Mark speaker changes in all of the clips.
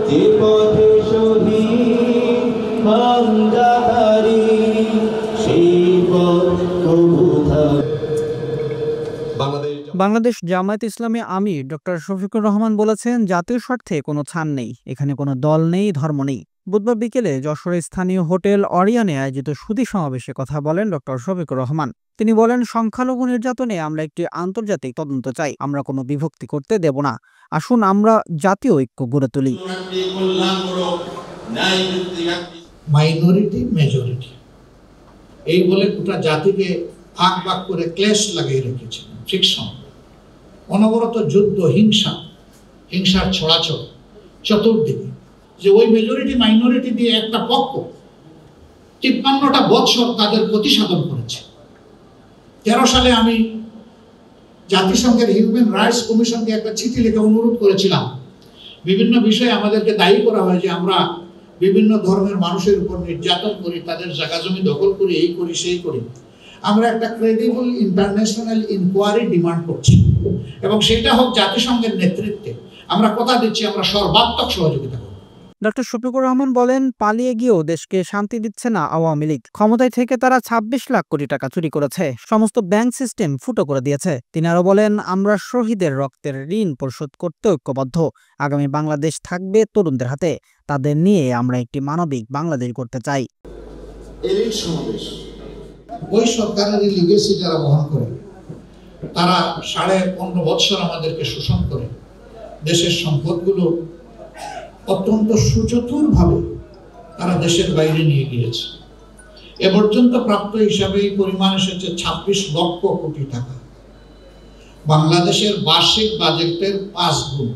Speaker 1: যে পথে শহীদ বান্দাহারি সেই পথ কবু
Speaker 2: বাংলাদেশ জামায়াত ইসলামী আমির ডক্টর শফিকুর রহমান বলেছেন, জাতীয় স্বার্থে কোনো ছাড় নেই, এখানে কোনো দল নেই, ধর্ম নেই। বুধবার বিকেলে যশোরের স্থানীয় হোটেল অরিয়ানে আয়োজিত সুধী সমাবেশে কথা বলেন ডক্টর শফিকুর রহমান। তিনি বলেন, সংখ্যালঘু নির্যাতনে আমরা একটি আন্তর্জাতিক তদন্ত চাই, আমরা কোনো বিভক্তি করতে দেব না। আসুন আমরা জাতীয় ঐক্য গড়ে তুলি।
Speaker 3: মাইনরিটি মেজরিটি এই বলে গোটা জাতিকে ভাগ ভাগ করে ক্লেশ লাগিয়ে রেখেছিল। ঠিক সময় অনবরত যুদ্ধ, হিংসার ছড়াছড় চতুর্দিকে, যে ওই মেজরিটি মাইনরিটি দিয়ে একটা পক্ষ ৫৩টা বৎসর তাদের প্রতিসাধন করেছে। ১৩ সালে আমি জাতিসংঘের হিউম্যান রাইটস কমিশনকে একটা চিঠি লিখে অনুরোধ করেছিলাম, বিভিন্ন বিষয়ে আমাদেরকে দায়ী করা হয় যে আমরা বিভিন্ন ধর্মের মানুষের উপর নির্যাতন করি, তাদের জায়গা জমি দখল করি, এই করি সেই করি। আমরা একটা ক্রেডিবল ইন্টারন্যাশনাল ইনকোয়ারি ডিমান্ড করছি এবং সেটা হোক জাতিসংঘের নেতৃত্বে। আমরা কথা দিচ্ছি আমরা সর্বাত্মক সহযোগিতা করব।
Speaker 2: ডক্টর শফিকুর রহমান বলেন, পালিয়ে গিয়েও দেশকে শান্তি দিচ্ছে না আওয়ামী লীগ। ক্ষমতায় থেকে তারা ২৬ লাখ কোটি টাকা চুরি করেছে, সমস্ত ব্যাংক সিস্টেম ফুটো করে দিয়েছে। তিনি আরো বলেন, আমরা শহীদের রক্তের ঋণ পরিশোধ করতে ঐক্যবদ্ধ। আগামী বাংলাদেশ থাকবে তরুণদের হাতে, তাদের নিয়ে আমরা একটি মানবিক বাংলাদেশ করতে চাই।
Speaker 3: ওই সরকারের লিগেসি যারা বহন করে, তারা ১৫.৫ বছর আমাদেরকে শোষণ করে দেশের সম্পদগুলো অত্যন্ত সুচতুরভাবে তারা দেশের বাইরে নিয়ে গিয়েছে। এ পর্যন্ত প্রাপ্ত হিসাবে এই পরিমাণ এসেছে ২৬ লক্ষ কোটি টাকা। বাংলাদেশের বার্ষিক বাজেটের ৫ গুণ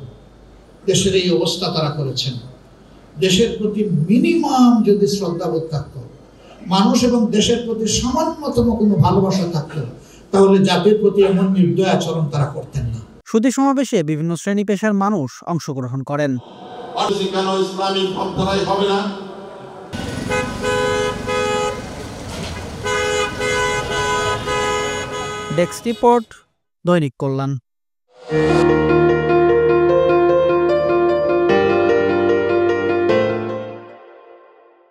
Speaker 3: দেশের এই অবস্থা তারা করেছেন। দেশের প্রতি মিনিমাম যদি শ্রদ্ধাবোধ থাকত, মানুষ এবং দেশের প্রতি সামান্যতম কোনো ভালোবাসা থাকতো, তাহলে জাতির প্রতি এমন নির্দয় আচরণ তারা করতেন না।
Speaker 2: সুধী সমাবেশে বিভিন্ন শ্রেণী পেশার মানুষ অংশগ্রহণ করেন। ডেস্ক রিপোর্ট, দৈনিক কল্যাণ।